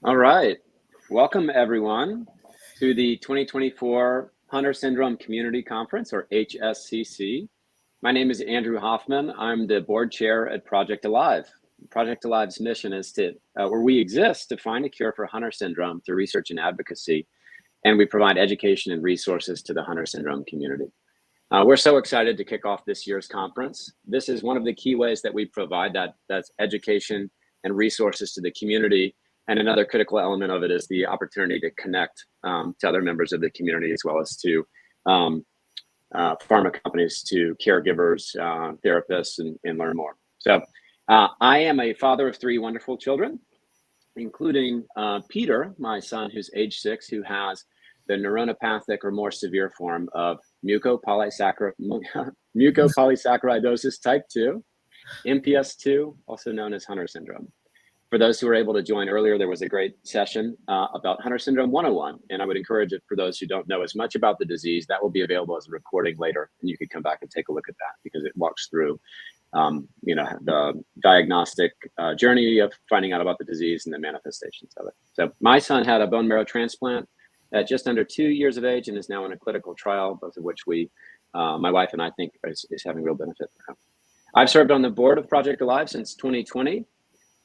All right. Welcome, everyone, to the 2024 Hunter Syndrome Community Conference, or HSCC. My name is Andrew Hoffman. I'm the board chair at Project Alive. Project Alive's mission is where we exist to find a cure for Hunter syndrome through research and advocacy, and we provide education and resources to the Hunter syndrome community. We're so excited to kick off this year's conference. This is one of the key ways that we provide that's education and resources to the community. And another critical element of it is the opportunity to connect to other members of the community, as well as to pharma companies, to caregivers, therapists, and learn more. So I am a father of 3 wonderful children, including Peter, my son, who's age 6, who has the neuronopathic or more severe form of mucopolysaccharidosis type 2, MPS 2, also known as Hunter syndrome. For those who were able to join earlier, there was a great session about Hunter syndrome 101, and I would encourage it for those who don't know as much about the disease. That will be available as a recording later, and you can come back and take a look at that because it walks through the diagnostic journey of finding out about the disease and the manifestations of it. So my son had a bone marrow transplant at just under 2 years of age and is now in a clinical trial, both of which my wife and I think is having real benefit for him. I've served on the board of Project Alive since 2020,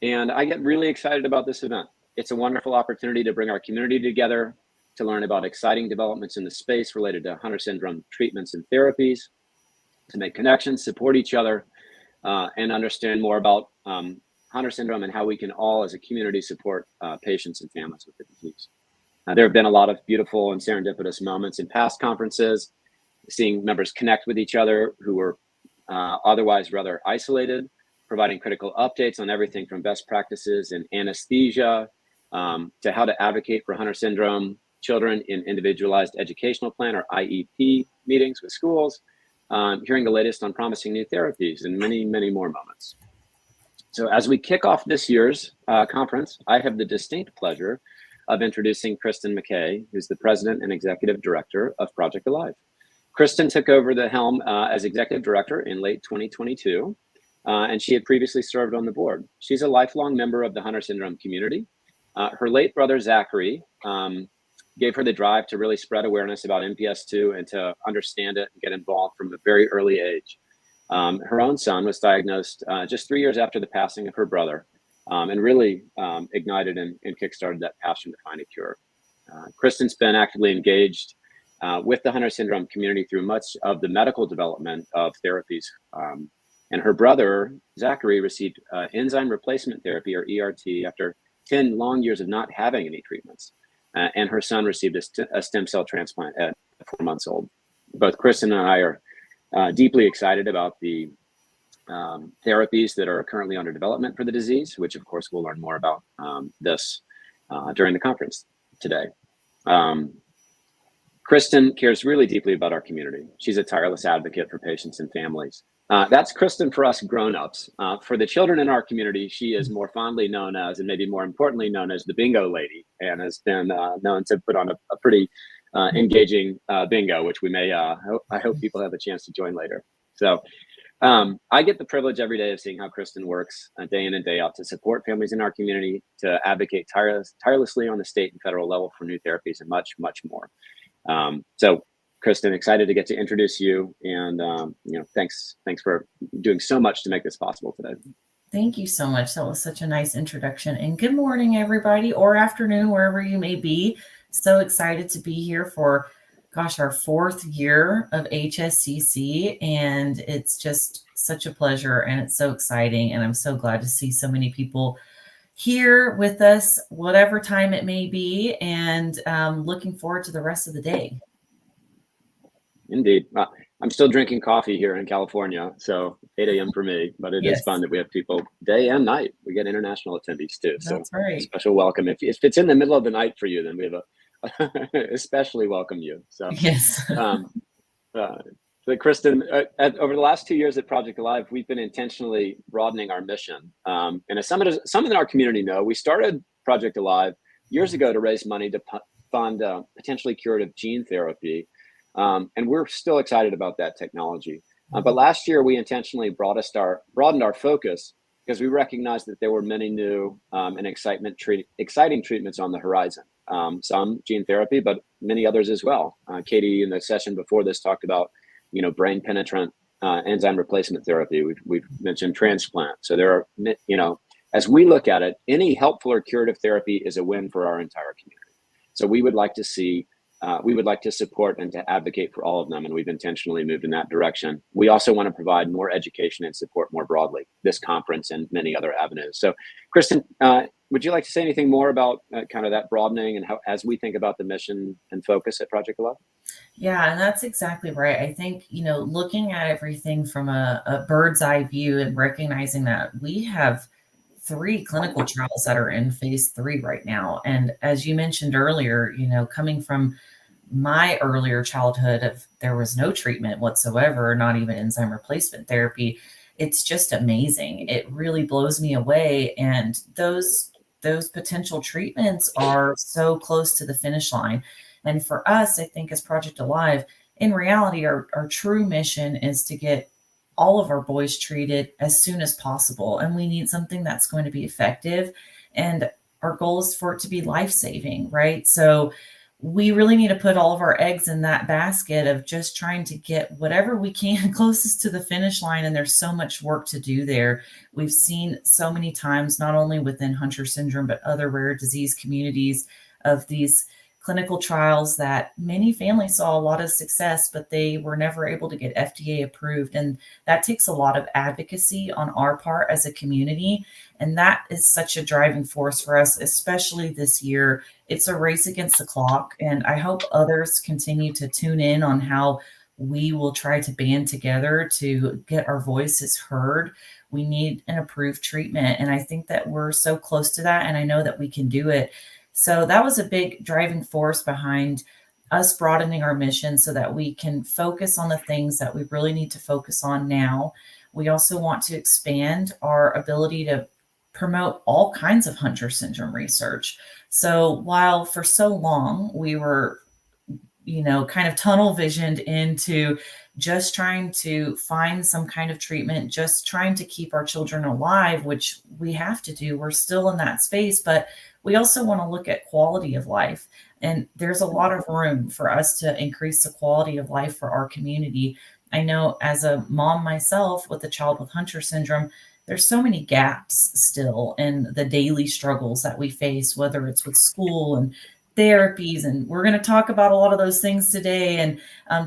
and I get really excited about this event. It's a wonderful opportunity to bring our community together, to learn about exciting developments in the space related to Hunter syndrome treatments and therapies, to make connections, support each other, and understand more about Hunter syndrome and how we can all as a community support patients and families with the disease. There have been a lot of beautiful and serendipitous moments in past conferences, seeing members connect with each other who were otherwise rather isolated, providing critical updates on everything from best practices in anesthesia to how to advocate for Hunter syndrome children in individualized educational plan or IEP meetings with schools, hearing the latest on promising new therapies, and many, many more moments. So as we kick off this year's conference, I have the distinct pleasure of introducing Kristen McKay, who's the president and executive director of Project Alive. Kristen took over the helm as executive director in late 2022, and she had previously served on the board. She's a lifelong member of the Hunter syndrome community. Her late brother, Zachary, gave her the drive to really spread awareness about MPS 2 and to understand it and get involved from a very early age. Her own son was diagnosed just 3 years after the passing of her brother, and really ignited and kickstarted that passion to find a cure. Kristen's been actively engaged with the Hunter syndrome community through much of the medical development of therapies. And her brother, Zachary, received enzyme replacement therapy, or ERT, after 10 long years of not having any treatments. And her son received a stem cell transplant at 4 months old. Both Kristen and I are deeply excited about the therapies that are currently under development for the disease, which of course we'll learn more about this during the conference today. Kristen cares really deeply about our community. She's a tireless advocate for patients and families. That's Kristen for us grown-ups. For the children in our community, she is more fondly known as, and maybe more importantly known as, the bingo lady, and has been known to put on a pretty engaging bingo, which we may, I hope people have a chance to join later. So I get the privilege every day of seeing how Kristen works day in and day out to support families in our community, to advocate tirelessly on the state and federal level for new therapies, and much, much more. So Kristen, excited to get to introduce you, and thanks for doing so much to make this possible today. Thank you so much. That was such a nice introduction. And good morning, everybody, or afternoon, wherever you may be. So excited to be here for, our 4th year of HSCC, and it's just such a pleasure, and it's so exciting, and I'm so glad to see so many people here with us, whatever time it may be, and looking forward to the rest of the day. Indeed. I'm still drinking coffee here in California, so 8 a.m. for me, but it is fun that we have people day and night. We get international attendees too. That's so right. Special welcome. If it's in the middle of the night for you, then we have especially welcome you. So yes. So Kristen, over the last 2 years at Project Alive, we've been intentionally broadening our mission. And as some in our community know, we started Project Alive years ago to raise money to fund potentially curative gene therapy. And we're still excited about that technology. But last year, we intentionally broadened our focus because we recognized that there were many new and exciting treatments on the horizon. Some gene therapy, but many others as well. Katie, in the session before this, talked about, brain penetrant enzyme replacement therapy. We've mentioned transplant. So there are, as we look at it, any helpful or curative therapy is a win for our entire community. So we would like to see, we would like to support and to advocate for all of them, and we've intentionally moved in that direction. We also want to provide more education and support more broadly, this conference and many other avenues. So, Kristen, would you like to say anything more about kind of that broadening and how, as we think about the mission and focus at Project Alive? Yeah, and that's exactly right. I think, looking at everything from a bird's eye view and recognizing that we have 3 clinical trials that are in phase 3 right now. And as you mentioned earlier, coming from my earlier childhood, of there was no treatment whatsoever, not even enzyme replacement therapy. It's just amazing. It really blows me away. And those potential treatments are so close to the finish line. And for us, I think as Project Alive, in reality, our true mission is to get all of our boys treated as soon as possible. And we need something that's going to be effective. And our goal is for it to be life-saving, right? So we really need to put all of our eggs in that basket of just trying to get whatever we can closest to the finish line. And there's so much work to do there. We've seen so many times, not only within Hunter syndrome, but other rare disease communities, of these clinical trials that many families saw a lot of success, but they were never able to get FDA approved. And that takes a lot of advocacy on our part as a community. And that is such a driving force for us, especially this year. It's a race against the clock. And I hope others continue to tune in on how we will try to band together to get our voices heard. We need an approved treatment. And I think that we're so close to that. And I know that we can do it. So that was a big driving force behind us broadening our mission so that we can focus on the things that we really need to focus on now. We also want to expand our ability to promote all kinds of Hunter syndrome research. So while for so long we were, kind of tunnel visioned into just trying to find some kind of treatment, just trying to keep our children alive, which we have to do, we're still in that space, but we also want to look at quality of life. And there's a lot of room for us to increase the quality of life for our community. I know as a mom myself with a child with Hunter syndrome, there's so many gaps still in the daily struggles that we face, whether it's with school and therapies. And we're going to talk about a lot of those things today, and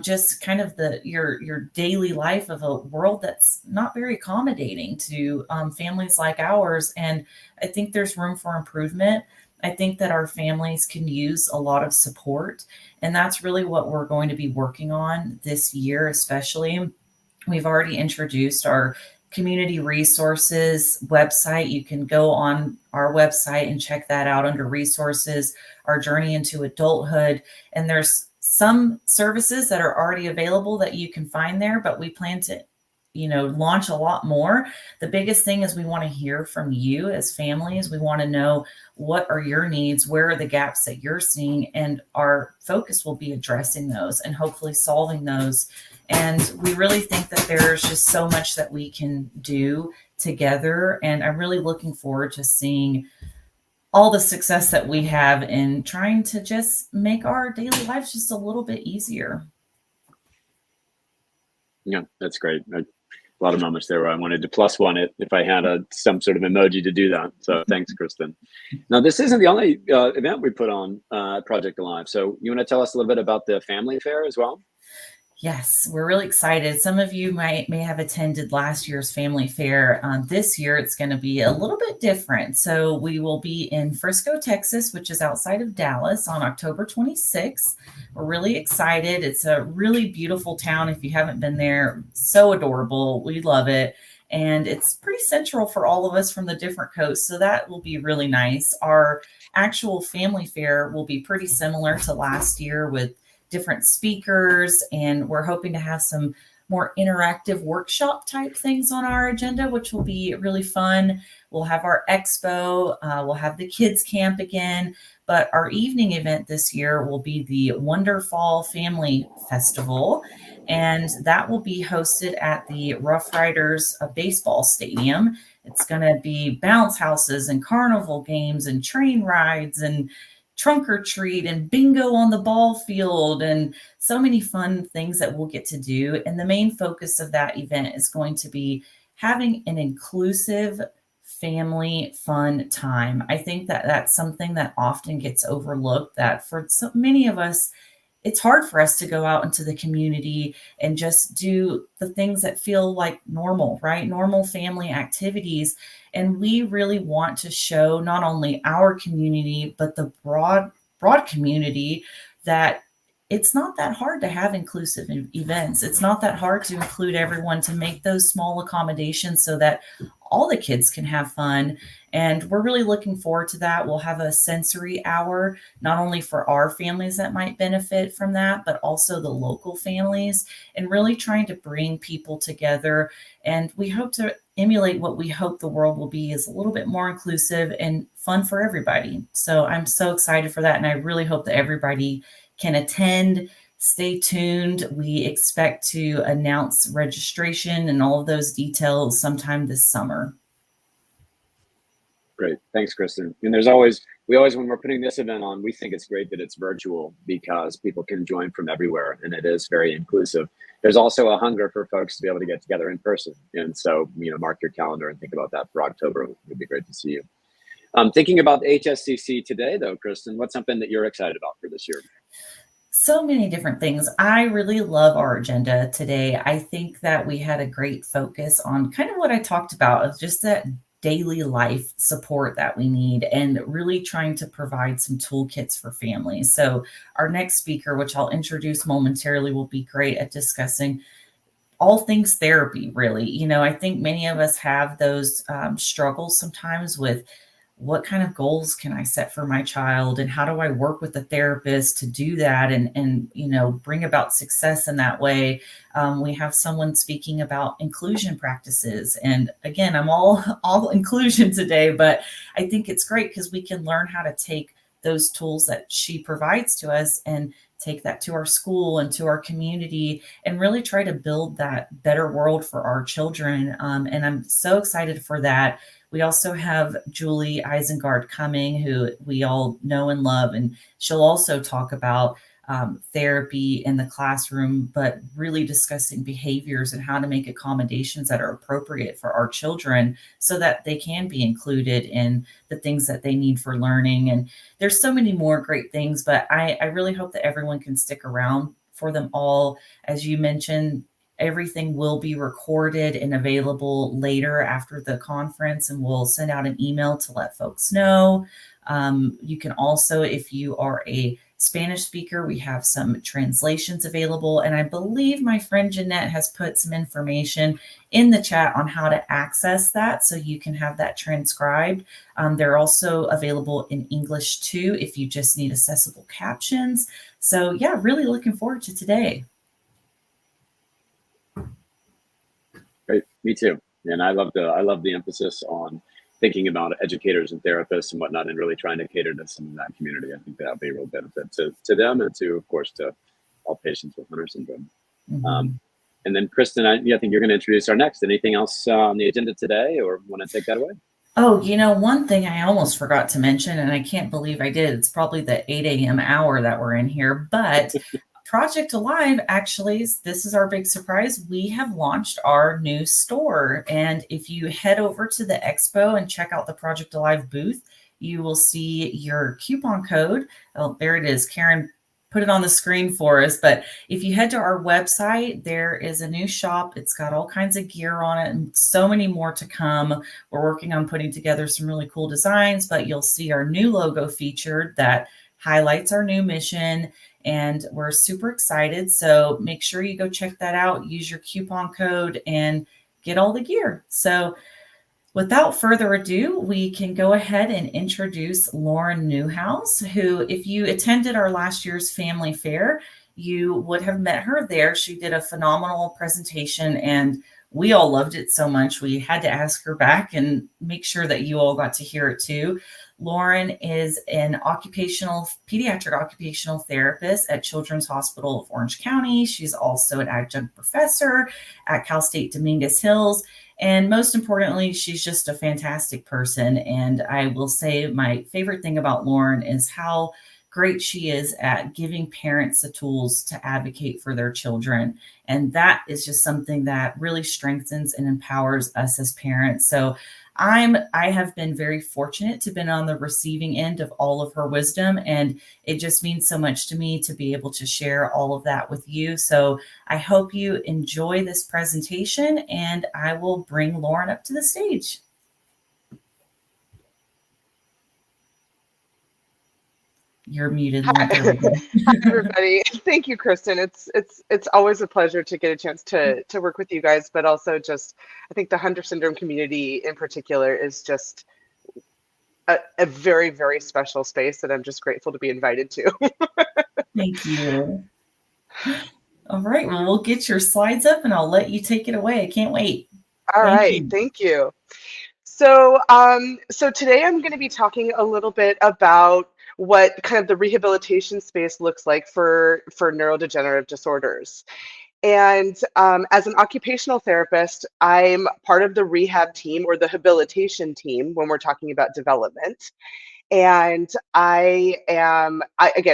just kind of your daily life of a world that's not very accommodating to families like ours. And I think there's room for improvement. I think that our families can use a lot of support, and that's really what we're going to be working on this year, especially. We've already introduced our community resources website. You can go on our website and check that out under resources, our journey into adulthood. And there's some services that are already available that you can find there, but we plan to, launch a lot more. The biggest thing is we want to hear from you as families. We want to know, what are your needs? Where are the gaps that you're seeing? And our focus will be addressing those and hopefully solving those. And we really think that there's just so much that we can do together. And I'm really looking forward to seeing all the success that we have in trying to just make our daily lives just a little bit easier. Yeah, that's great. A lot of moments there where I wanted to plus one it if I had some sort of emoji to do that. So thanks, Kristen. Now, this isn't the only event we put on Project Alive. So you want to tell us a little bit about the family fair as well? Yes, we're really excited. Some of you may have attended last year's family fair. This year, it's going to be a little bit different. So we will be in Frisco, Texas, which is outside of Dallas, on October 26th. We're really excited. It's a really beautiful town. If you haven't been there, so adorable. We love it. And it's pretty central for all of us from the different coasts. So that will be really nice. Our actual family fair will be pretty similar to last year with different speakers, and we're hoping to have some more interactive workshop type things on our agenda, which will be really fun. We'll have our expo, we'll have the kids camp again, but our evening event this year will be the Wonderfall Family Festival, and that will be hosted at the Rough Riders Baseball Stadium. It's going to be bounce houses and carnival games and train rides and trunk or treat and bingo on the ball field and so many fun things that we'll get to do. And the main focus of that event is going to be having an inclusive family fun time. I think that that's something that often gets overlooked, that for so many of us, it's hard for us to go out into the community and just do the things that feel like normal, right? Normal family activities. And we really want to show not only our community, but the broad community that it's not that hard to have inclusive events. It's not that hard to include everyone, to make those small accommodations so that all the kids can have fun. And we're really looking forward to that. We'll have a sensory hour, not only for our families that might benefit from that, but also the local families, and really trying to bring people together. And we hope to emulate what we hope the world will be, is a little bit more inclusive and fun for everybody. So I'm so excited for that. And I really hope that everybody can attend. Stay tuned. We expect to announce registration and all of those details sometime this summer. Great. Thanks, Kristen. And when we're putting this event on, we think it's great that it's virtual because people can join from everywhere and it is very inclusive. There's also a hunger for folks to be able to get together in person. And so, mark your calendar and think about that for October. It would be great to see you. Thinking about HSCC today, though, Kristen, what's something that you're excited about for this year? So many different things. I really love our agenda today. I think that we had a great focus on kind of what I talked about, of just that daily life support that we need, and really trying to provide some toolkits for families. So our next speaker, which I'll introduce momentarily, will be great at discussing all things therapy, really. I think many of us have those struggles sometimes with, what kind of goals can I set for my child, and how do I work with the therapist to do that and bring about success in that way. We have someone speaking about inclusion practices, and again, I'm all inclusion today, but I think it's great because we can learn how to take those tools that she provides to us and take that to our school and to our community and really try to build that better world for our children. And I'm so excited for that. We also have Julie Isengard coming, who we all know and love, and she'll also talk about therapy in the classroom, but really discussing behaviors and how to make accommodations that are appropriate for our children so that they can be included in the things that they need for learning. And there's so many more great things, but I really hope that everyone can stick around for them all. As you mentioned, everything will be recorded and available later after the conference, and we'll send out an email to let folks know. You can also, if you are a Spanish speaker, we have some translations available. And I believe my friend Jeanette has put some information in the chat on how to access that, so you can have that transcribed. They're also available in English too, if you just need accessible captions. So yeah, really looking forward to today. Great, me too. And I love the emphasis on thinking about educators and therapists and whatnot, and really trying to cater to some of that community. I think that'll be a real benefit to them and to, of course, to all patients with Hunter syndrome. Mm-hmm. And then, Kristen, I think you're going to introduce our next. Anything else on the agenda today, or want to take that away? Oh, one thing I almost forgot to mention, and I can't believe I did. It's probably the 8 a.m. hour that we're in here, but Project Alive, actually, this is our big surprise. We have launched our new store. And if you head over to the expo and check out the Project Alive booth, you will see your coupon code. Oh, there it is. Karen put it on the screen for us. But if you head to our website, there is a new shop. It's got all kinds of gear on it and so many more to come. We're working on putting together some really cool designs, but you'll see our new logo featured that highlights our new mission. And we're super excited. So make sure you go check that out, use your coupon code, and get all the gear. So without further ado, we can go ahead and introduce Lauren Newhouse, who, if you attended our last year's family fair, you would have met her there. She did a phenomenal presentation, and we all loved it so much. We had to ask her back and make sure that you all got to hear it too. Lauren is an pediatric occupational therapist at Children's Hospital of Orange County. She's also an adjunct professor at Cal State Dominguez Hills. And most importantly, she's just a fantastic person. And I will say my favorite thing about Lauren is how great she is at giving parents the tools to advocate for their children. And that is just something that really strengthens and empowers us as parents. So I have been very fortunate to been on the receiving end of all of her wisdom, and it just means so much to me to be able to share all of that with you. So I hope you enjoy this presentation, and I will bring Lauren up to the stage. You're muted, Lauren. There we go. Hi, everybody. Thank you, Kristen. It's always a pleasure to get a chance to work with you guys, but also just I think the Hunter syndrome community in particular is just a very, very special space that I'm just grateful to be invited to. Thank you. All right, well, we'll get your slides up and I'll let you take it away. I can't wait. All Thank right, you. thank you. So today I'm going to be talking a little bit about what kind of the rehabilitation space looks like for neurodegenerative disorders. And as an occupational therapist, I'm part of the rehab team or the habilitation team when we're talking about development. And again,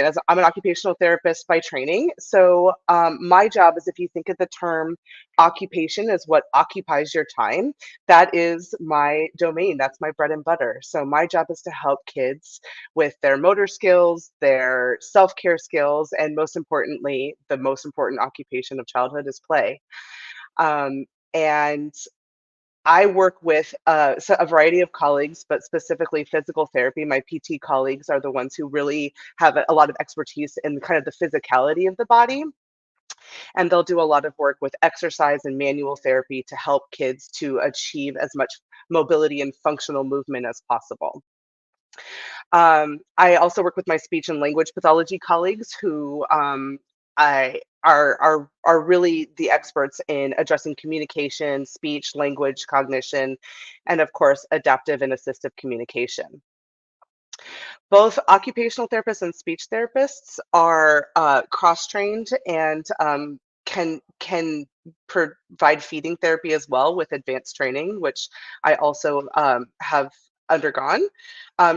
as I'm an occupational therapist by training. So my job is, if you think of the term occupation as what occupies your time, that is my domain. That's my bread and butter. So my job is to help kids with their motor skills, their self-care skills, and most importantly, the most important occupation of childhood is play. And I work with a variety of colleagues, but specifically physical therapy. My PT colleagues are the ones who really have a lot of expertise in kind of the physicality of the body. And they'll do a lot of work with exercise and manual therapy to help kids to achieve as much mobility and functional movement as possible. I also work with my speech and language pathology colleagues who are really the experts in addressing communication, speech, language, cognition, and of course, adaptive and assistive communication. Both occupational therapists and speech therapists are cross-trained and can provide feeding therapy as well with advanced training, which I also have undergone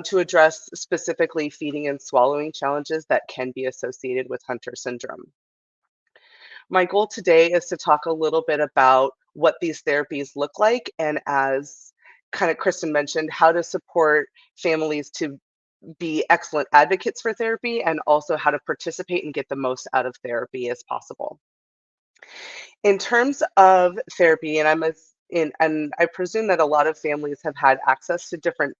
to address specifically feeding and swallowing challenges that can be associated with Hunter syndrome. My goal today is to talk a little bit about what these therapies look like, and as kind of Kristen mentioned, how to support families to be excellent advocates for therapy, and also how to participate and get the most out of therapy as possible. In terms of therapy, and I presume that a lot of families have had access to different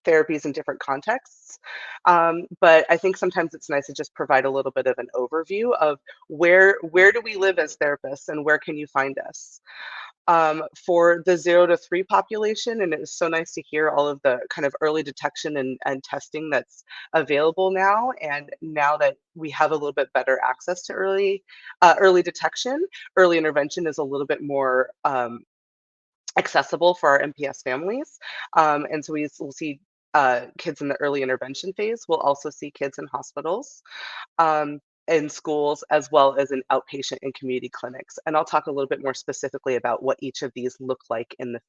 therapies in different contexts. But I think sometimes it's nice to just provide a little bit of an overview of where do we live as therapists and where can you find us. For the 0 to 3 population, and it was so nice to hear all of the kind of early detection and testing that's available now. And now that we have a little bit better access to early detection, early intervention is a little bit more accessible for our MPS families. And so we'll see kids in the early intervention phase. We'll also see kids in hospitals. In schools, as well as in outpatient and community clinics. And I'll talk a little bit more specifically about what each of these look like in the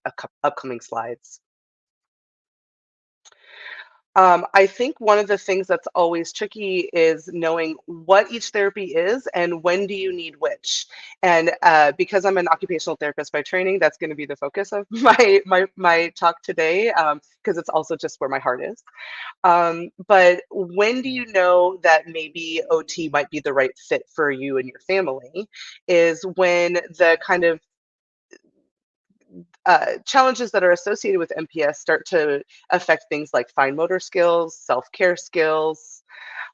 upcoming slides. I think one of the things that's always tricky is knowing what each therapy is and when do you need which. And because I'm an occupational therapist by training, that's going to be the focus of my talk today, because it's also just where my heart is. But when do you know that maybe OT might be the right fit for you and your family is when the kind of challenges that are associated with MPS start to affect things like fine motor skills, self-care skills,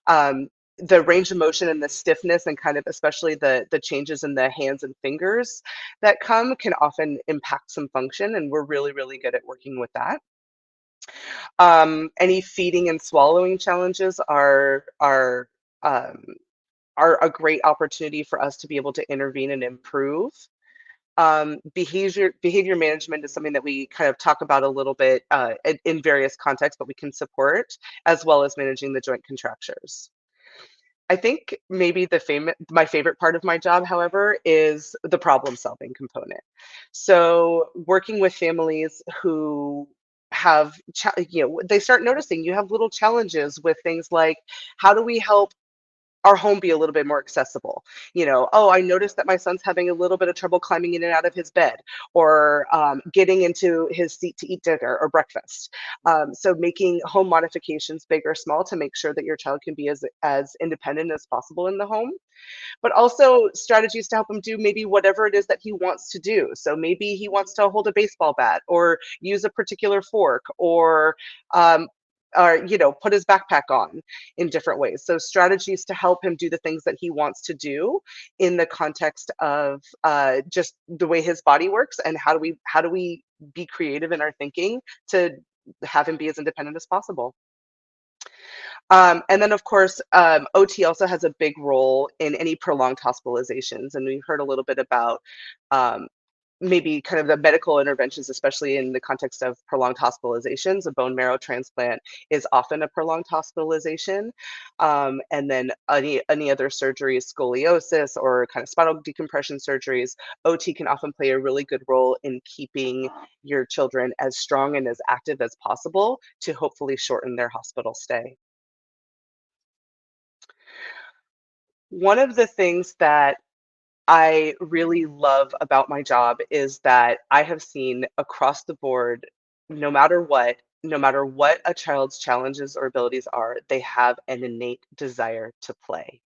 the range of motion and the stiffness, and kind of especially the changes in the hands and fingers that can often impact some function. And we're really, really good at working with that. Any feeding and swallowing challenges are are a great opportunity for us to be able to intervene and improve. Behavior management is something that we kind of talk about a little bit in various contexts, but we can support, as well as managing the joint contractures. I think maybe my favorite part of my job, however, is the problem solving component. So working with families who have, they start noticing you have little challenges with things like, how do we help our home be a little bit more accessible? Oh, I noticed that my son's having a little bit of trouble climbing in and out of his bed, or getting into his seat to eat dinner or breakfast. So making home modifications, big or small, to make sure that your child can be as independent as possible in the home, but also strategies to help him do maybe whatever it is that he wants to do. So maybe he wants to hold a baseball bat or use a particular fork, um, or put his backpack on in different ways. So strategies to help him do the things that he wants to do in the context of just the way his body works, and how do we be creative in our thinking to have him be as independent as possible. And then, of course, OT also has a big role in any prolonged hospitalizations. And we heard a little bit about um, maybe kind of the medical interventions, especially in the context of prolonged hospitalizations. A bone marrow transplant is often a prolonged hospitalization. And then any other surgeries, scoliosis or kind of spinal decompression surgeries, OT can often play a really good role in keeping your children as strong and as active as possible to hopefully shorten their hospital stay. One of the things that I really love about my job is that I have seen across the board, no matter what a child's challenges or abilities are, they have an innate desire to play.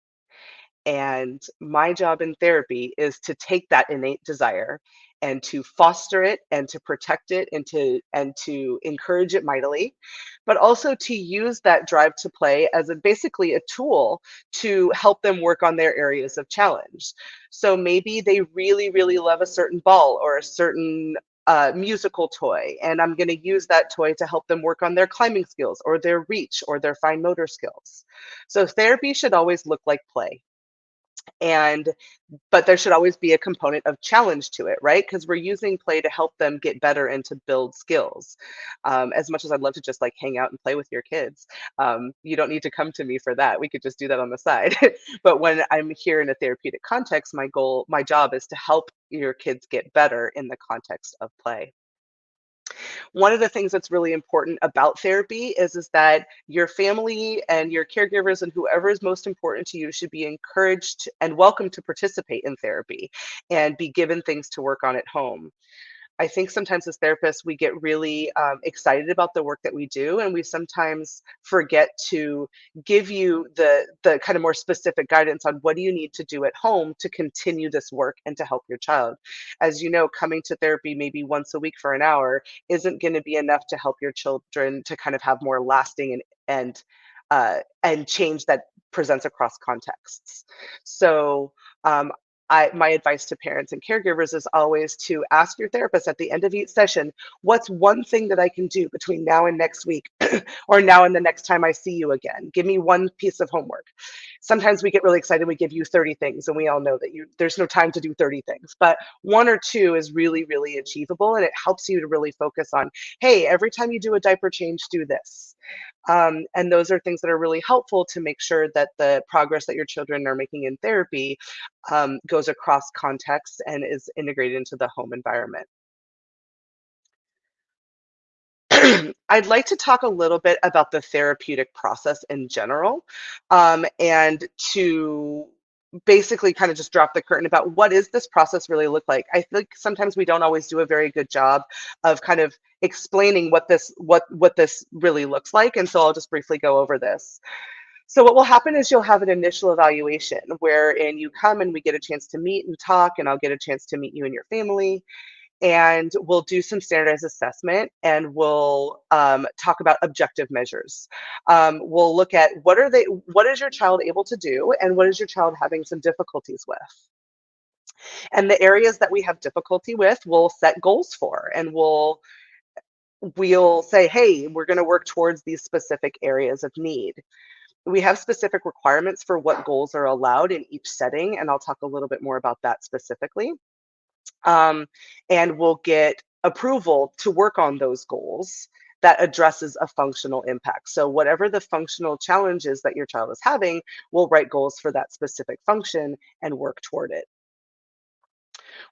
And my job in therapy is to take that innate desire and to foster it and to protect it and to encourage it mightily, but also to use that drive to play as basically a tool to help them work on their areas of challenge. So maybe they really, really love a certain ball or a certain musical toy, and I'm going to use that toy to help them work on their climbing skills or their reach or their fine motor skills. So therapy should always look like play. And but there should always be a component of challenge to it, right? Because we're using play to help them get better and to build skills. As much as I'd love to just like hang out and play with your kids, you don't need to come to me for that. We could just do that on the side. But when I'm here in a therapeutic context, my job is to help your kids get better in the context of play. One of the things that's really important about therapy is that your family and your caregivers and whoever is most important to you should be encouraged and welcome to participate in therapy and be given things to work on at home. I think sometimes as therapists, we get really excited about the work that we do, and we sometimes forget to give you the kind of more specific guidance on what do you need to do at home to continue this work and to help your child. As you know, coming to therapy maybe once a week for an hour isn't going to be enough to help your children to kind of have more lasting and change that presents across contexts. So um, my advice to parents and caregivers is always to ask your therapist at the end of each session, what's one thing that I can do between now and next week or now and the next time I see you again? Give me one piece of homework. Sometimes we get really excited, we give you 30 things, and we all know that there's no time to do 30 things, but one or two is really, really achievable, and it helps you to really focus on, hey, every time you do a diaper change, do this. And those are things that are really helpful to make sure that the progress that your children are making in therapy goes across contexts and is integrated into the home environment. I'd like to talk a little bit about the therapeutic process in general, and to basically kind of just drop the curtain about what does this process really look like. I think sometimes we don't always do a very good job of kind of explaining what this really looks like, and so I'll just briefly go over this. So what will happen is you'll have an initial evaluation wherein you come and we get a chance to meet and talk, and I'll get a chance to meet you and your family, and we'll do some standardized assessment, and we'll talk about objective measures. We'll look at what is your child able to do and what is your child having some difficulties with. And the areas that we have difficulty with, we'll set goals for, and we'll say, hey, we're going to work towards these specific areas of need. we have specific requirements for what goals are allowed in each setting, and I'll talk a little bit more about that specifically. And we'll get approval to work on those goals that addresses a functional impact. So whatever the functional challenges that your child is having, we'll write goals for that specific function and work toward it.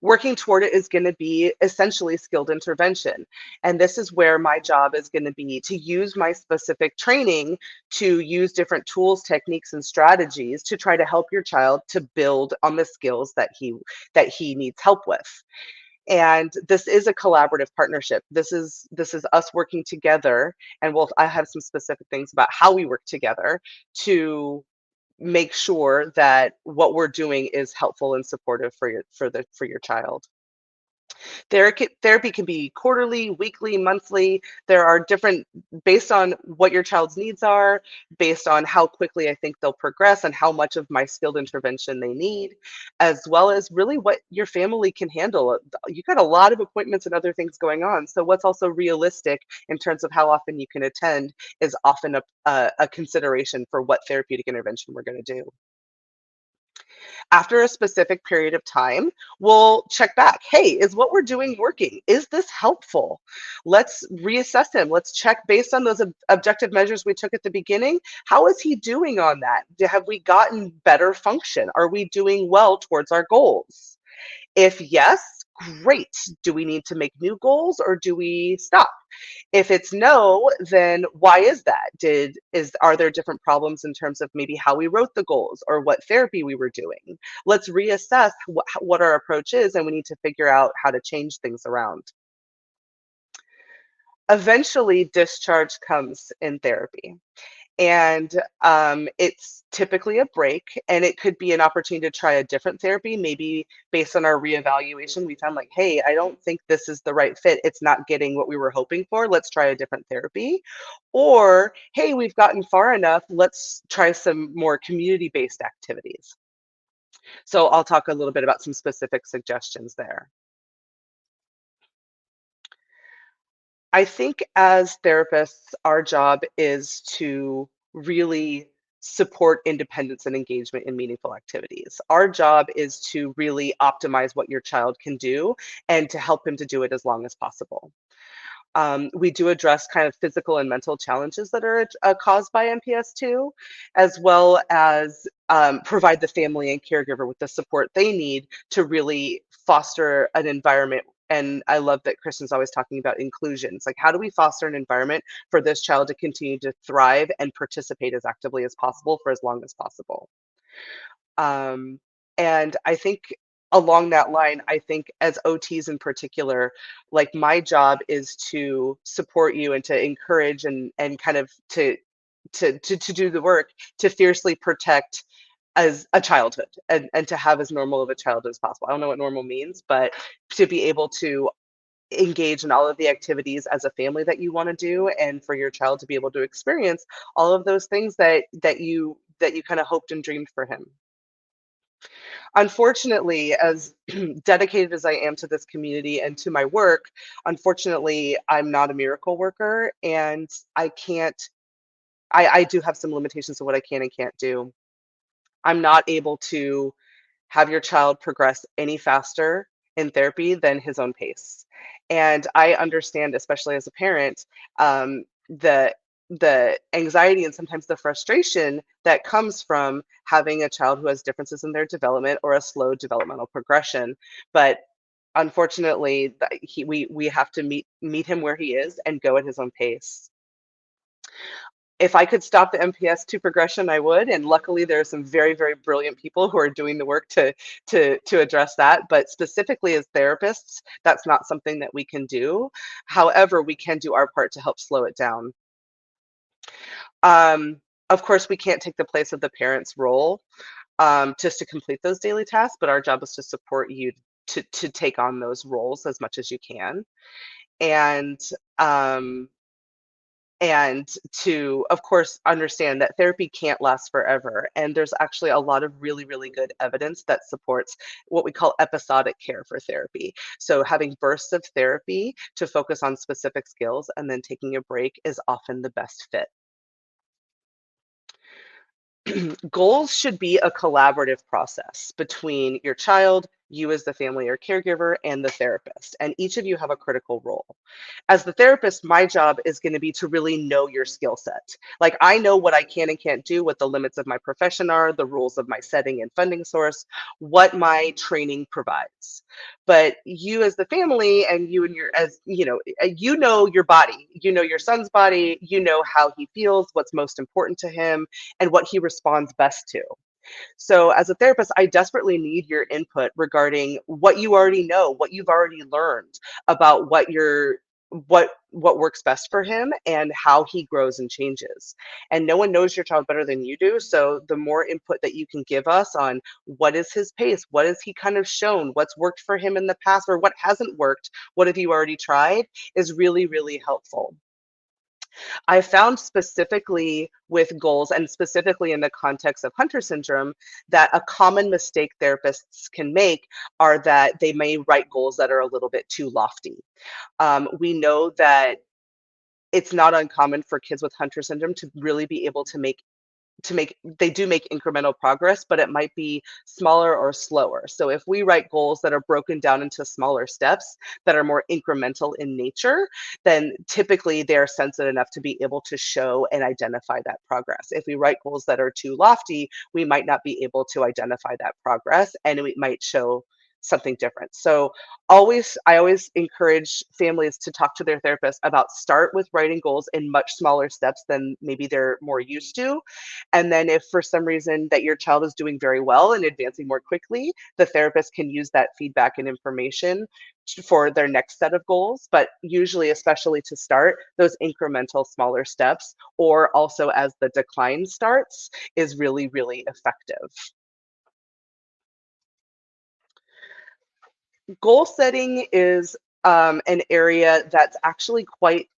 Working toward it is going to be essentially skilled intervention. And this is where my job is going to be to use my specific training to use different tools, techniques, and strategies to try to help your child to build on the skills that he needs help with. And this is a collaborative partnership. This is us working together, and I have some specific things about how we work together to make sure that what we're doing is helpful and supportive for your child. Therapy can be quarterly, weekly, monthly. There are different, based on what your child's needs are, based on how quickly I think they'll progress and how much of my skilled intervention they need, as well as really what your family can handle. You got a lot of appointments and other things going on. So what's also realistic in terms of how often you can attend is often a consideration for what therapeutic intervention we're going to do. After a specific period of time, we'll check back. Hey, is what we're doing working? Is this helpful? Let's reassess him. Let's check based on those objective measures we took at the beginning. How is he doing on that? Have we gotten better function? Are we doing well towards our goals? If yes, great. Do we need to make new goals or do we stop? If it's no, then why is that? Are there different problems in terms of maybe how we wrote the goals or what therapy we were doing? Let's reassess what our approach is, and we need to figure out how to change things around. Eventually, discharge comes in therapy. And it's typically a break, and it could be an opportunity to try a different therapy. Maybe based on our reevaluation, we found like, hey, I don't think this is the right fit. It's not getting what we were hoping for. Let's try a different therapy. Or, hey, we've gotten far enough. Let's try some more community-based activities. So I'll talk a little bit about some specific suggestions there. I think as therapists, our job is to really support independence and engagement in meaningful activities. Our job is to really optimize what your child can do and to help him to do it as long as possible. We do address kind of physical and mental challenges that are caused by MPS II, as well as provide the family and caregiver with the support they need to really foster an environment. And I love that Kristen's always talking about inclusion. It's like, how do we foster an environment for this child to continue to thrive and participate as actively as possible for as long as possible? And I think along that line, I think as OTs in particular, like my job is to support you and to encourage and kind of to do the work to fiercely protect as a childhood and to have as normal of a childhood as possible. I don't know what normal means, but to be able to engage in all of the activities as a family that you want to do, and for your child to be able to experience all of those things that you kind of hoped and dreamed for him. Unfortunately, as dedicated as I am to this community and to my work, unfortunately, I'm not a miracle worker, and I do have some limitations of what I can and can't do. I'm not able to have your child progress any faster in therapy than his own pace. And I understand, especially as a parent, the anxiety and sometimes the frustration that comes from having a child who has differences in their development or a slow developmental progression. But unfortunately, we have to meet him where he is and go at his own pace. If I could stop the MPS II progression, I would. And luckily, there are some very, very brilliant people who are doing the work to address that. But specifically as therapists, that's not something that we can do. However, we can do our part to help slow it down. Of course, we can't take the place of the parent's role just to complete those daily tasks, but our job is to support you to take on those roles as much as you can. And to, of course, understand that therapy can't last forever. And there's actually a lot of really, really good evidence that supports what we call episodic care for therapy. So having bursts of therapy to focus on specific skills and then taking a break is often the best fit. Goals should be a collaborative process between your child, you as the family or caregiver, and the therapist. And each of you have a critical role. As the therapist, my job is going to be to really know your skill set. Like, I know what I can and can't do, what the limits of my profession are, the rules of my setting and funding source, what my training provides. But you as the family, and you and your, as you know your body, you know your son's body, you know how he feels, what's most important to him, and what he responds best to. So as a therapist, I desperately need your input regarding what you already know, what you've already learned about what works best for him and how he grows and changes. And no one knows your child better than you do. So the more input that you can give us on what is his pace, what has he kind of shown, what's worked for him in the past, or what hasn't worked, what have you already tried, is really, really helpful. I found specifically with goals, and specifically in the context of Hunter syndrome, that a common mistake therapists can make are that they may write goals that are a little bit too lofty. We know that it's not uncommon for kids with Hunter syndrome to really be able they do make incremental progress, but it might be smaller or slower. So if we write goals that are broken down into smaller steps that are more incremental in nature, then typically they're sensitive enough to be able to show and identify that progress. If we write goals that are too lofty, we might not be able to identify that progress, and we might show something different. So I always encourage families to talk to their therapist about, start with writing goals in much smaller steps than maybe they're more used to. And then if for some reason that your child is doing very well and advancing more quickly, the therapist can use that feedback and information for their next set of goals. But usually, especially to start, those incremental smaller steps, or also as the decline starts, is really, really effective. Goal setting is an area that's actually quite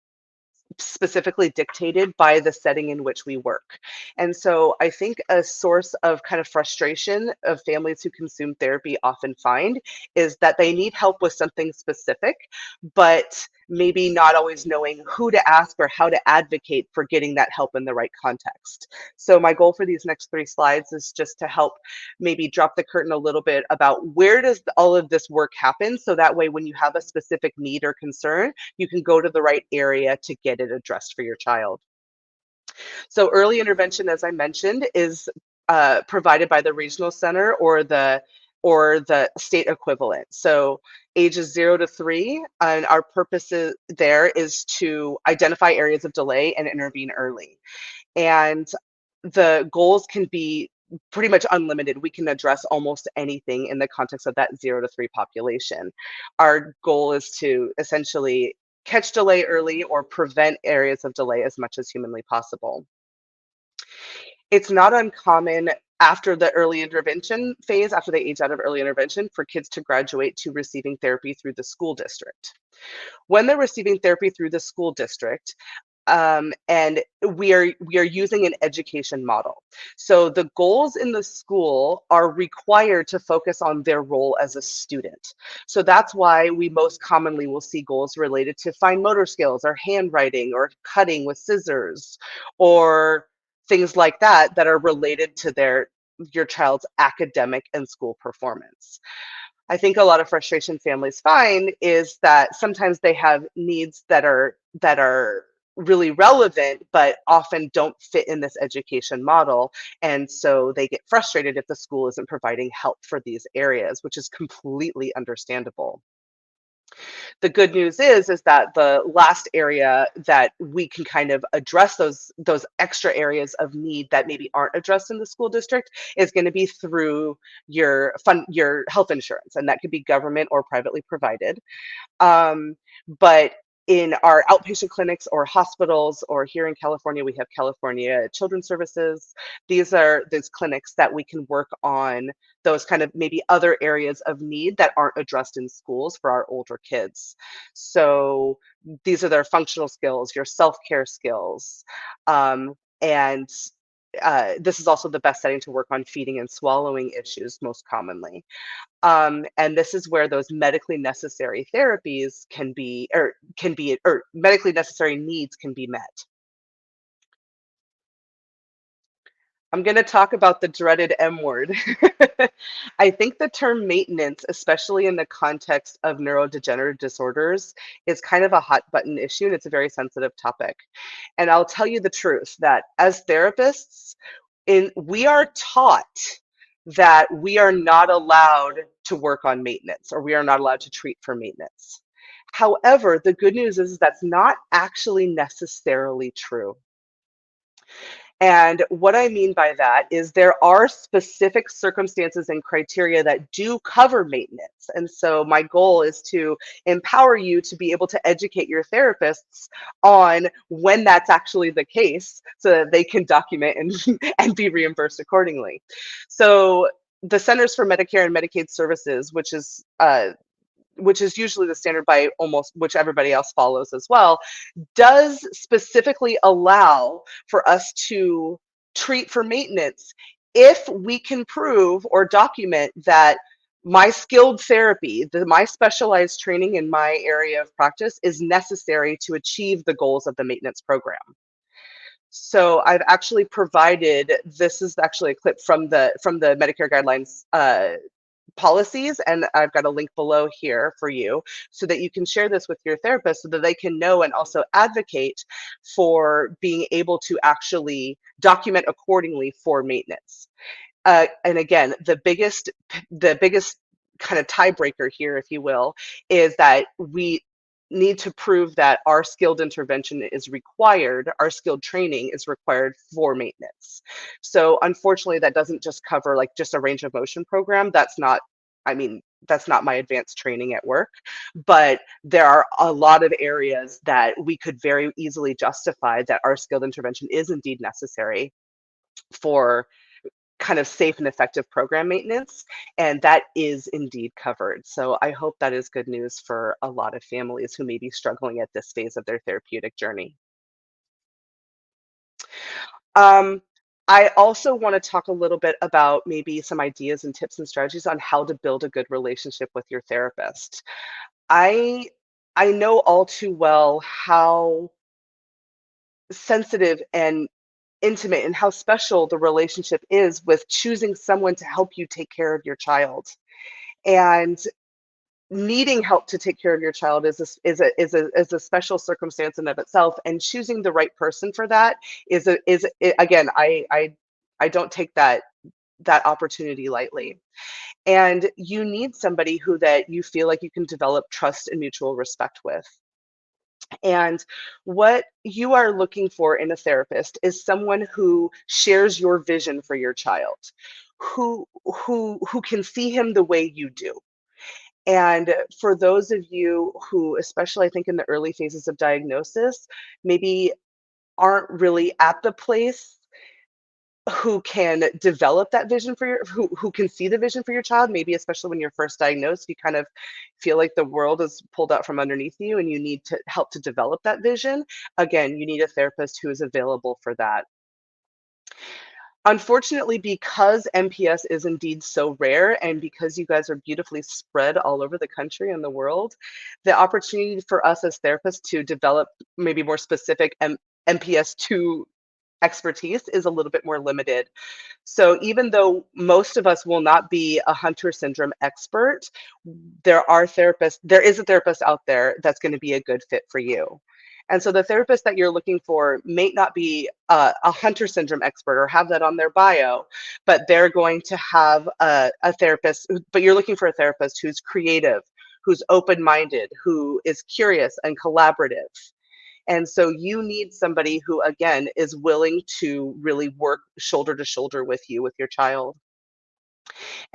specifically dictated by the setting in which we work. And so I think a source of kind of frustration of families who consume therapy often find is that they need help with something specific, but maybe not always knowing who to ask or how to advocate for getting that help in the right context. So my goal for these next 3 slides is just to help maybe drop the curtain a little bit about where does all of this work happen, so that way when you have a specific need or concern, you can go to the right area to get it addressed for your child. So early intervention, as I mentioned, is provided by the regional center or the state equivalent. So ages 0 to 3, and our purpose there is to identify areas of delay and intervene early. And the goals can be pretty much unlimited. We can address almost anything in the context of that 0 to 3 population. Our goal is to essentially catch delay early or prevent areas of delay as much as humanly possible. It's not uncommon after the early intervention phase, after they age out of early intervention, for kids to graduate to receiving therapy through the school district. When they're receiving therapy through the school district, and we are using an education model. So the goals in the school are required to focus on their role as a student. So that's why we most commonly will see goals related to fine motor skills or handwriting or cutting with scissors or things like that that are related to your child's academic and school performance. I think a lot of frustration families find is that sometimes they have needs that are really relevant, but often don't fit in this education model. And so they get frustrated if the school isn't providing help for these areas, which is completely understandable. The good news is that the last area that we can kind of address those extra areas of need that maybe aren't addressed in the school district is going to be through your health insurance, and that could be government or privately provided. But in our outpatient clinics or hospitals, or here in California, we have California Children's Services. These are those clinics that we can work on those kind of maybe other areas of need that aren't addressed in schools for our older kids. So these are their functional skills, your self-care skills. And this is also the best setting to work on feeding and swallowing issues most commonly. And this is where those medically necessary therapies or medically necessary needs can be met. I'm going to talk about the dreaded M word. I think the term maintenance, especially in the context of neurodegenerative disorders, is kind of a hot button issue, and it's a very sensitive topic. And I'll tell you the truth that as therapists, we are taught that we are not allowed to work on maintenance, or we are not allowed to treat for maintenance. However, the good news is that's not actually necessarily true. And what I mean by that is there are specific circumstances and criteria that do cover maintenance. And so my goal is to empower you to be able to educate your therapists on when that's actually the case so that they can document and be reimbursed accordingly. So the Centers for Medicare and Medicaid Services, which is usually the standard by almost which everybody else follows as well, does specifically allow for us to treat for maintenance if we can prove or document that my skilled therapy, my specialized training in my area of practice is necessary to achieve the goals of the maintenance program. So I've actually provided, this is actually a clip from the Medicare guidelines policies, and I've got a link below here for you so that you can share this with your therapist so that they can know and also advocate for being able to actually document accordingly for maintenance. And again, the biggest kind of tiebreaker here, if you will, is that we need to prove that our skilled intervention is required, our skilled training is required for maintenance. So unfortunately, that doesn't just cover like just a range of motion program. That's not, I mean, that's not my advanced training at work, but there are a lot of areas that we could very easily justify that our skilled intervention is indeed necessary for kind of safe and effective program maintenance, and that is indeed covered. So I hope that is good news for a lot of families who may be struggling at this phase of their therapeutic journey. I also want to talk a little bit about maybe some ideas and tips and strategies on how to build a good relationship with your therapist. I know all too well how sensitive and intimate and how special the relationship is with choosing someone to help you take care of your child. And needing help to take care of your child is a special circumstance in of itself, and choosing the right person for that again, I don't take that opportunity lightly. And you need somebody who that you feel like you can develop trust and mutual respect with. And what you are looking for in a therapist is someone who shares your vision for your child, who can see him the way you do. And for those of you who, especially I think in the early phases of diagnosis, maybe aren't really at the place who can develop that vision for who can see the vision for your child, maybe especially when you're first diagnosed, you kind of feel like the world is pulled out from underneath you and you need to help to develop that vision. Again, you need a therapist who is available for that. Unfortunately, because MPS is indeed so rare, and because you guys are beautifully spread all over the country and the world, the opportunity for us as therapists to develop maybe more specific MPS 2 expertise is a little bit more limited. So even though most of us will not be a Hunter syndrome expert, there is a therapist out there that's going to be a good fit for you. And so the therapist that you're looking for may not be a Hunter syndrome expert or have that on their bio, but they're going to have a therapist, but you're looking for a therapist who's creative, who's open-minded, who is curious and collaborative. And so you need somebody who, again, is willing to really work shoulder to shoulder with you, with your child.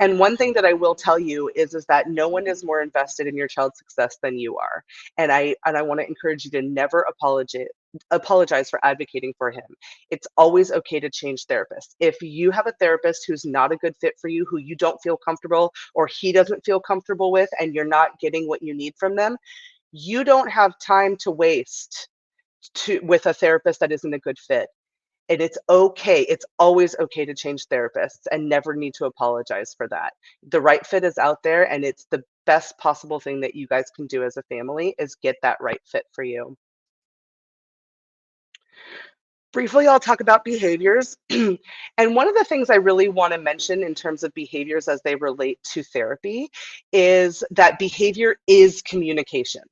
And one thing that I will tell you is that no one is more invested in your child's success than you are. And I want to encourage you to never apologize for advocating for him. It's always okay to change therapists. If you have a therapist who's not a good fit for you, who you don't feel comfortable or he doesn't feel comfortable with, and you're not getting what you need from them, you don't have time to waste with a therapist that isn't a good fit. And it's okay. It's always okay to change therapists and never need to apologize for that. The right fit is out there, and it's the best possible thing that you guys can do as a family is get that right fit for you. Briefly, I'll talk about behaviors. And one of the things I really want to mention in terms of behaviors as they relate to therapy is that behavior is communication.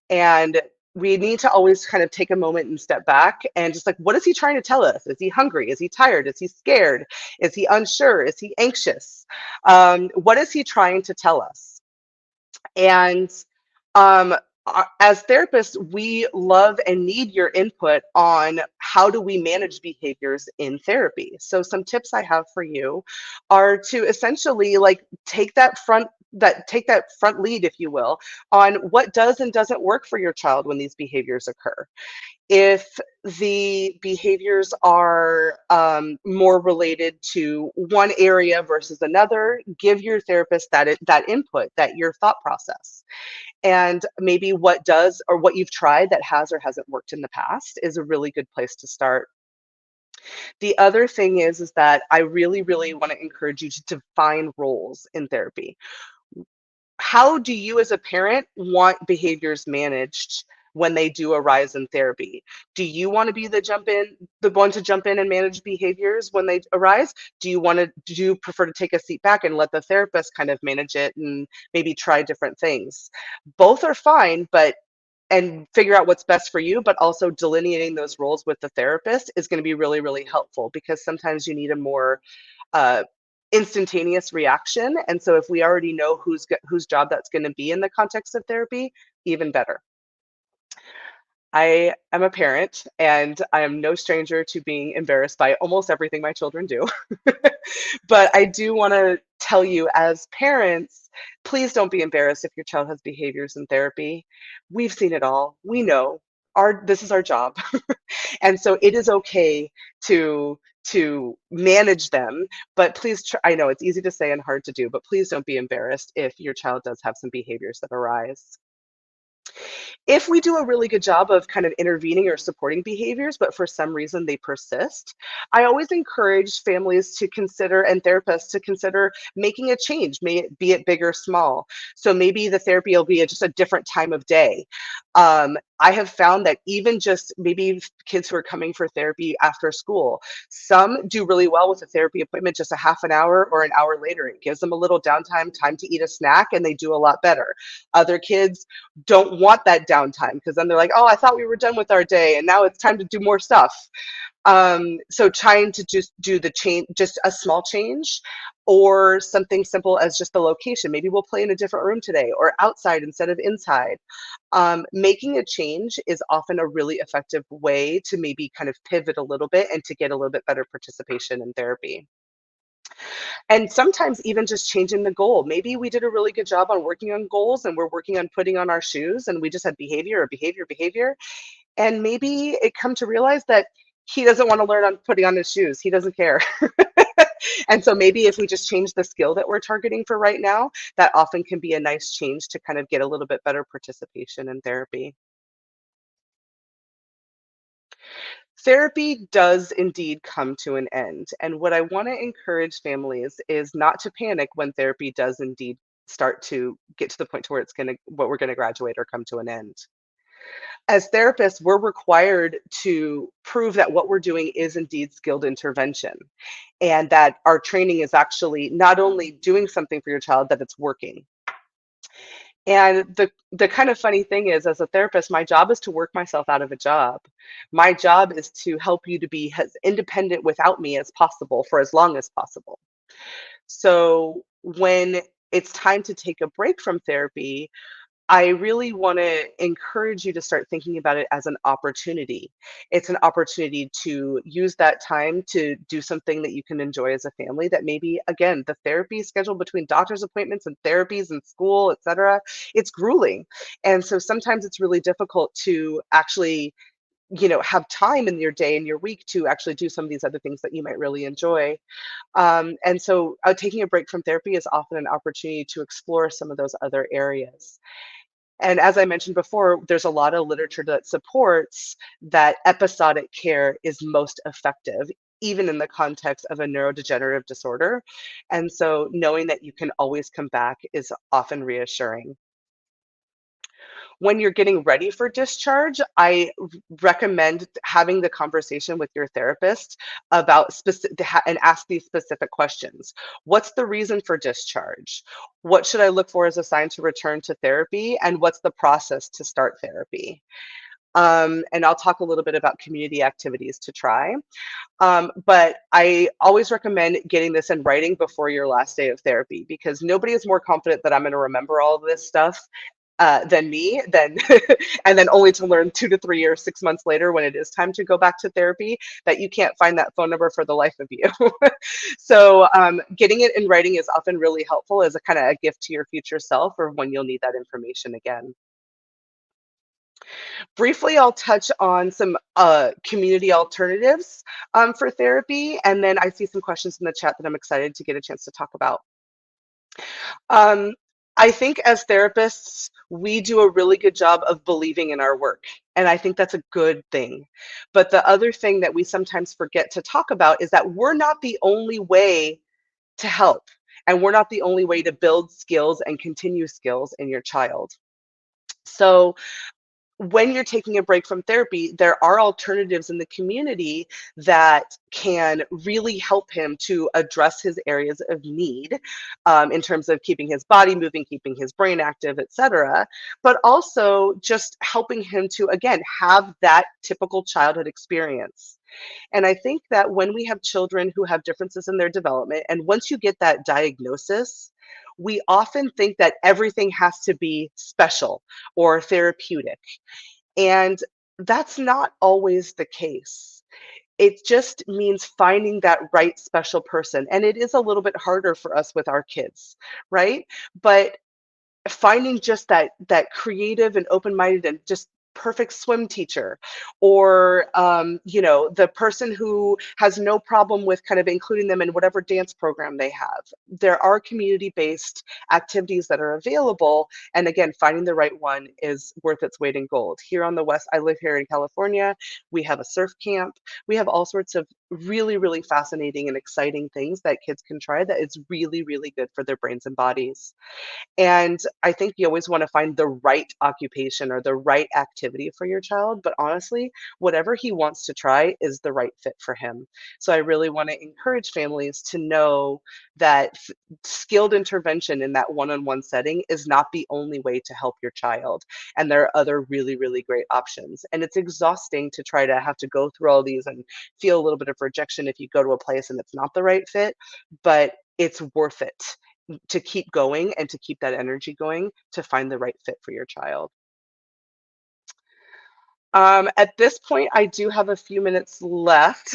And we need to always kind of take a moment and step back and just like, what is he trying to tell us? Is he hungry? Is he tired? Is he scared? Is he unsure? Is he anxious? What is he trying to tell us? And um, as therapists, we love and need your input on how do we manage behaviors in therapy. So some tips I have for you are to essentially like take that front lead, if you will, on what does and doesn't work for your child when these behaviors occur. If the behaviors are more related to one area versus another, give your therapist that input, that your thought process. And maybe what does or what you've tried that has or hasn't worked in the past is a really good place to start. The other thing is that I really, really want to encourage you to define roles in therapy. How do you as a parent want behaviors managed when they do arise in therapy? Do you want to be the one to jump in and manage behaviors when they arise? Do you prefer to take a seat back and let the therapist kind of manage it and maybe try different things? Both are fine, but and figure out what's best for you, but also delineating those roles with the therapist is going to be really, really helpful because sometimes you need a more uh, instantaneous reaction. And so if we already know whose job that's going to be in the context of therapy, even better. I am a parent and I am no stranger to being embarrassed by almost everything my children do. But I do want to tell you as parents, please don't be embarrassed if your child has behaviors in therapy. We've seen it all. We know this is our job. And so it is okay to manage them, but please I know it's easy to say and hard to do, but please don't be embarrassed if your child does have some behaviors that arise. If we do a really good job of kind of intervening or supporting behaviors, but for some reason they persist, I always encourage families to consider and therapists to consider making a change, may it be it big or small. So maybe the therapy will be at just a different time of day. I have found that even just maybe kids who are coming for therapy after school, some do really well with a therapy appointment just a half an hour or an hour later. It gives them a little downtime, time to eat a snack, and they do a lot better. Other kids don't want that downtime because then they're like, oh, I thought we were done with our day and now it's time to do more stuff. So trying to just do the change, just a small change or something simple as just the location. Maybe we'll play in a different room today or outside instead of inside. Making a change is often a really effective way to maybe kind of pivot a little bit and to get a little bit better participation in therapy. And sometimes even just changing the goal. Maybe we did a really good job on working on goals and we're working on putting on our shoes and we just had behavior. And maybe it come to realize that he doesn't want to learn on putting on his shoes. He doesn't care. And so maybe if we just change the skill that we're targeting for right now, that often can be a nice change to kind of get a little bit better participation in therapy. Therapy does indeed come to an end. And what I want to encourage families is not to panic when therapy does indeed start to get to the point to where what we're going to graduate or come to an end. As therapists, we're required to prove that what we're doing is indeed skilled intervention and that our training is actually not only doing something for your child, that it's working. And the kind of funny thing is, as a therapist, my job is to work myself out of a job. My job is to help you to be as independent without me as possible for as long as possible. So when it's time to take a break from therapy, I really want to encourage you to start thinking about it as an opportunity. It's an opportunity to use that time to do something that you can enjoy as a family that maybe, again, the therapy schedule between doctor's appointments and therapies and school, et cetera, it's grueling. And so sometimes it's really difficult to actually have time in your day and your week to actually do some of these other things that you might really enjoy. And so taking a break from therapy is often an opportunity to explore some of those other areas. And as I mentioned before, there's a lot of literature that supports that episodic care is most effective, even in the context of a neurodegenerative disorder. And so knowing that you can always come back is often reassuring. When you're getting ready for discharge, I recommend having the conversation with your therapist about specific and ask these specific questions. What's the reason for discharge? What should I look for as a sign to return to therapy? And what's the process to start therapy? And I'll talk a little bit about community activities to try. But I always recommend getting this in writing before your last day of therapy, because nobody is more confident that I'm going to remember all of this stuff than me, and then only to learn 2 to 3 years, 6 months later, when it is time to go back to therapy, that you can't find that phone number for the life of you. So getting it in writing is often really helpful as a kind of a gift to your future self, or when you'll need that information again. Briefly, I'll touch on some community alternatives for therapy, and then I see some questions in the chat that I'm excited to get a chance to talk about. Um, I think as therapists, we do a really good job of believing in our work, and I think that's a good thing. But the other thing that we sometimes forget to talk about is that we're not the only way to help, and we're not the only way to build skills and continue skills in your child. So when you're taking a break from therapy, there are alternatives in the community that can really help him to address his areas of need, in terms of keeping his body moving, keeping his brain active, etc. But also just helping him to, again, have that typical childhood experience. And I think that when we have children who have differences in their development, and once you get that diagnosis, we often think that everything has to be special or therapeutic. And that's not always the case. It just means finding that right special person. And it is a little bit harder for us with our kids, right? But finding just that creative and open-minded and just perfect swim teacher, or the person who has no problem with kind of including them in whatever dance program they have. There are community-based activities that are available, and again, finding the right one is worth its weight in gold. Here on the west, I live here in California, we have a surf camp. We have all sorts of really, really fascinating and exciting things that kids can try that is really, really good for their brains and bodies. And I think you always want to find the right occupation or the right activity for your child. But honestly, whatever he wants to try is the right fit for him. So I really want to encourage families to know that skilled intervention in that one-on-one setting is not the only way to help your child. And there are other really, really great options. And it's exhausting to try to have to go through all these and feel a little bit of rejection if you go to a place and it's not the right fit, but it's worth it to keep going and to keep that energy going to find the right fit for your child. At this point, I do have a few minutes left,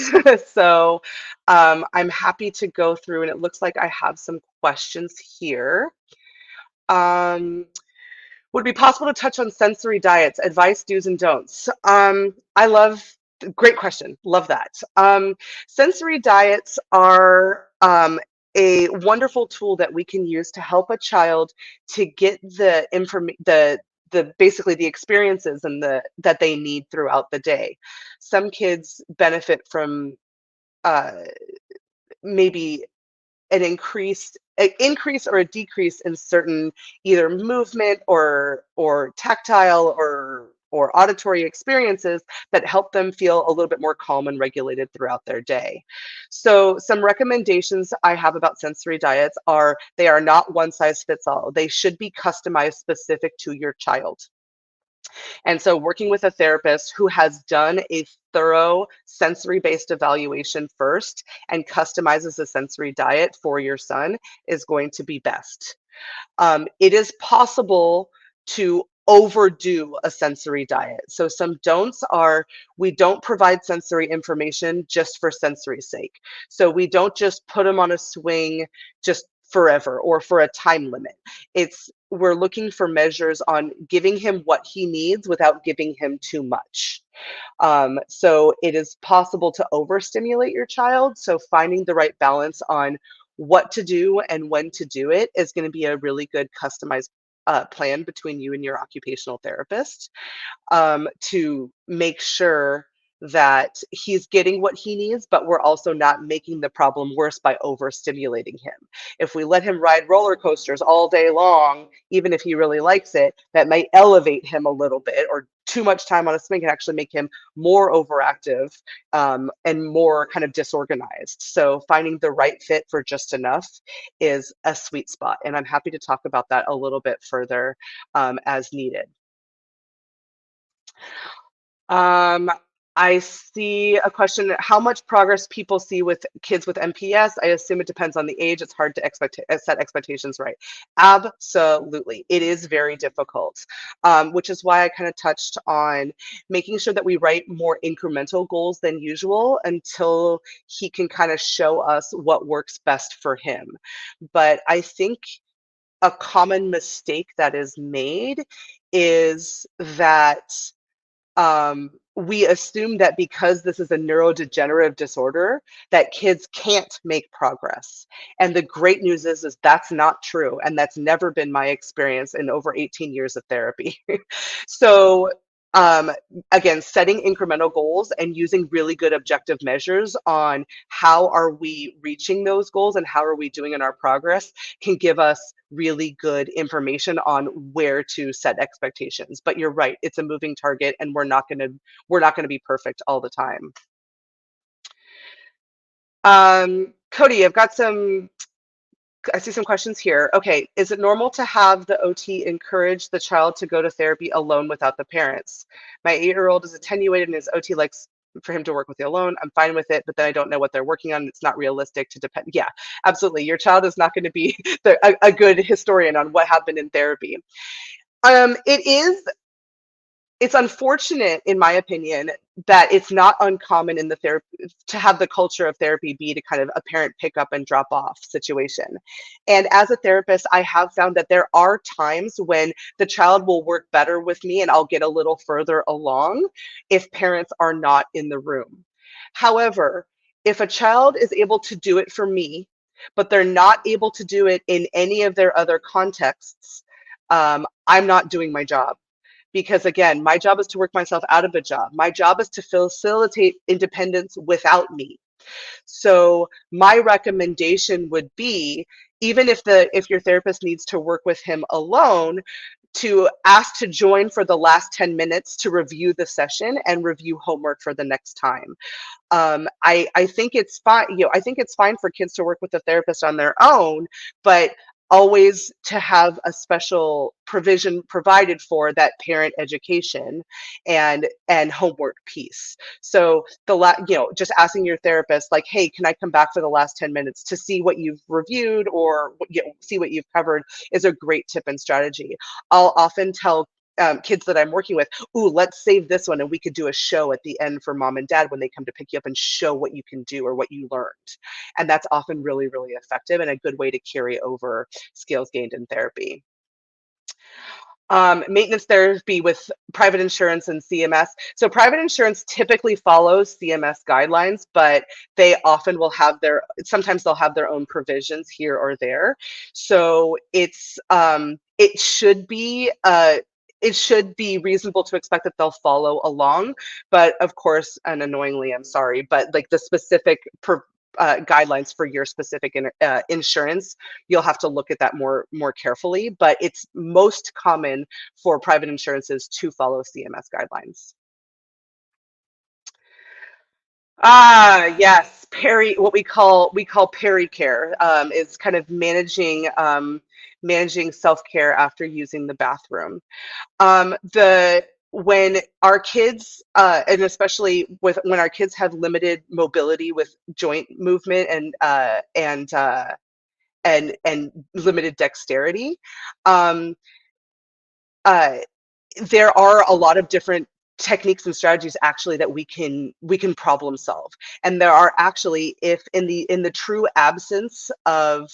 so I'm happy to go through, and it looks like I have some questions here. Would it be possible to touch on sensory diets, advice, do's and don'ts? Great question. Love that. Sensory diets are a wonderful tool that we can use to help a child to get the information, basically the experiences and that they need throughout the day. Some kids benefit from maybe an increase or a decrease in certain either movement or tactile or auditory experiences that help them feel a little bit more calm and regulated throughout their day. So some recommendations I have about sensory diets are they are not one size fits all. They should be customized specific to your child. And so working with a therapist who has done a thorough sensory-based evaluation first and customizes a sensory diet for your son is going to be best. It is possible to overdo a sensory diet. So some don'ts are we don't provide sensory information just for sensory's sake. So we don't just put them on a swing just forever or for a time limit. We're looking for measures on giving him what he needs without giving him too much. So it is possible to overstimulate your child. So finding the right balance on what to do and when to do it is going to be a really good customized plan between you and your occupational therapist, to make sure that he's getting what he needs, but we're also not making the problem worse by overstimulating him. If we let him ride roller coasters all day long, even if he really likes it, that might elevate him a little bit, or too much time on a swing can actually make him more overactive and more kind of disorganized. So finding the right fit for just enough is a sweet spot. And I'm happy to talk about that a little bit further as needed. I see a question, how much progress people see with kids with MPS. I assume it depends on the age. It's hard to set expectations right. Absolutely. It is very difficult, which is why I kind of touched on making sure that we write more incremental goals than usual until he can kind of show us what works best for him. But I think a common mistake that is made is that we assume that because this is a neurodegenerative disorder, that kids can't make progress. And the great news is that's not true. And that's never been my experience in over 18 years of therapy. So again, setting incremental goals and using really good objective measures on how are we reaching those goals and how are we doing in our progress can give us really good information on where to set expectations. But you're right, it's a moving target, and we're not going to be perfect all the time. Cody, I see some questions here. Okay, is it normal to have the OT encourage the child to go to therapy alone without the parents? My 8-year-old is attenuated and his OT likes for him to work with you alone. I'm fine with it, but then I don't know what they're working on. It's not realistic to depend. Yeah, absolutely. Your child is not going to be a good historian on what happened in therapy. It's unfortunate, in my opinion, that it's not uncommon in the therapy to have the culture of therapy be to kind of a parent pick up and drop off situation. And as a therapist, I have found that there are times when the child will work better with me and I'll get a little further along if parents are not in the room. However, if a child is able to do it for me, but they're not able to do it in any of their other contexts, I'm not doing my job. Because again, my job is to work myself out of a job. My job is to facilitate independence without me. So my recommendation would be, even if your therapist needs to work with him alone, to ask to join for the last 10 minutes to review the session and review homework for the next time. I think it's fine. I think it's fine for kids to work with a therapist on their own, but always to have a special provision provided for that parent education and homework piece. So just asking your therapist, like, hey, can I come back for the last 10 minutes to see what you've reviewed or see what you've covered, is a great tip and strategy. I'll often tell kids that I'm working with, ooh, let's save this one and we could do a show at the end for mom and dad when they come to pick you up and show what you can do or what you learned. And that's often really, really effective and a good way to carry over skills gained in therapy. Maintenance therapy with private insurance and CMS. So private insurance typically follows CMS guidelines, but they often will have sometimes they'll have their own provisions here or there. So it should be reasonable to expect that they'll follow along, but of course, and annoyingly, I'm sorry, but like the specific guidelines for your specific insurance, you'll have to look at that more carefully, but it's most common for private insurances to follow CMS guidelines. Yes, what we call peri-care is kind of managing self-care after using the bathroom. When our kids, and especially when our kids have limited mobility with joint movement and limited dexterity, there are a lot of different techniques and strategies actually that we can problem solve. And there are actually, if in the true absence of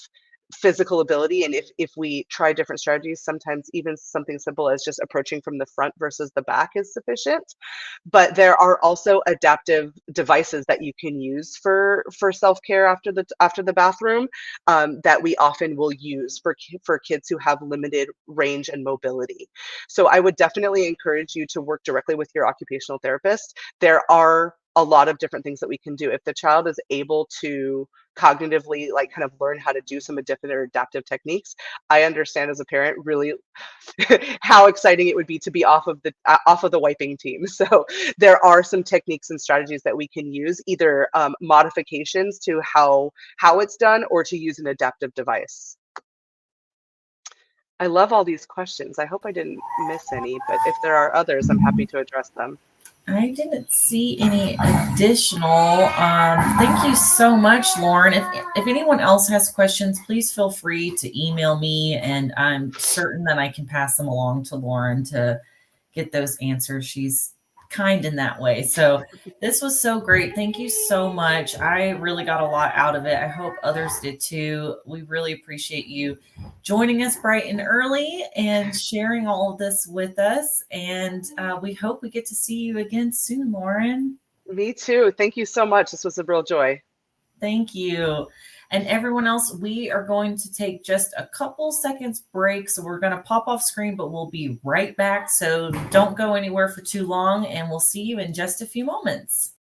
physical ability. And if we try different strategies, sometimes even something simple as just approaching from the front versus the back is sufficient. But there are also adaptive devices that you can use for self-care after the bathroom, that we often will use for kids who have limited range and mobility. So I would definitely encourage you to work directly with your occupational therapist. There are a lot of different things that we can do. If the child is able to cognitively like kind of learn how to do some different or adaptive techniques, I understand as a parent really how exciting it would be to be off of the wiping team. So there are some techniques and strategies that we can use, either modifications to how it's done, or to use an adaptive device. I love all these questions. I hope I didn't miss any, but if there are others, I'm happy to address them. I didn't see any additional. Thank you so much, Lauren. If anyone else has questions, please feel free to email me, and I'm certain that I can pass them along to Lauren to get those answers. She's kind in that way. So this was so great. Thank you so much. I really got a lot out of it. I hope others did too. We really appreciate you joining us bright and early and sharing all of this with us. And we hope we get to see you again soon, Lauren. Me too. Thank you so much. This was a real joy. Thank you. And everyone else, we are going to take just a couple seconds break. So we're going to pop off screen, but we'll be right back. So don't go anywhere for too long, and we'll see you in just a few moments.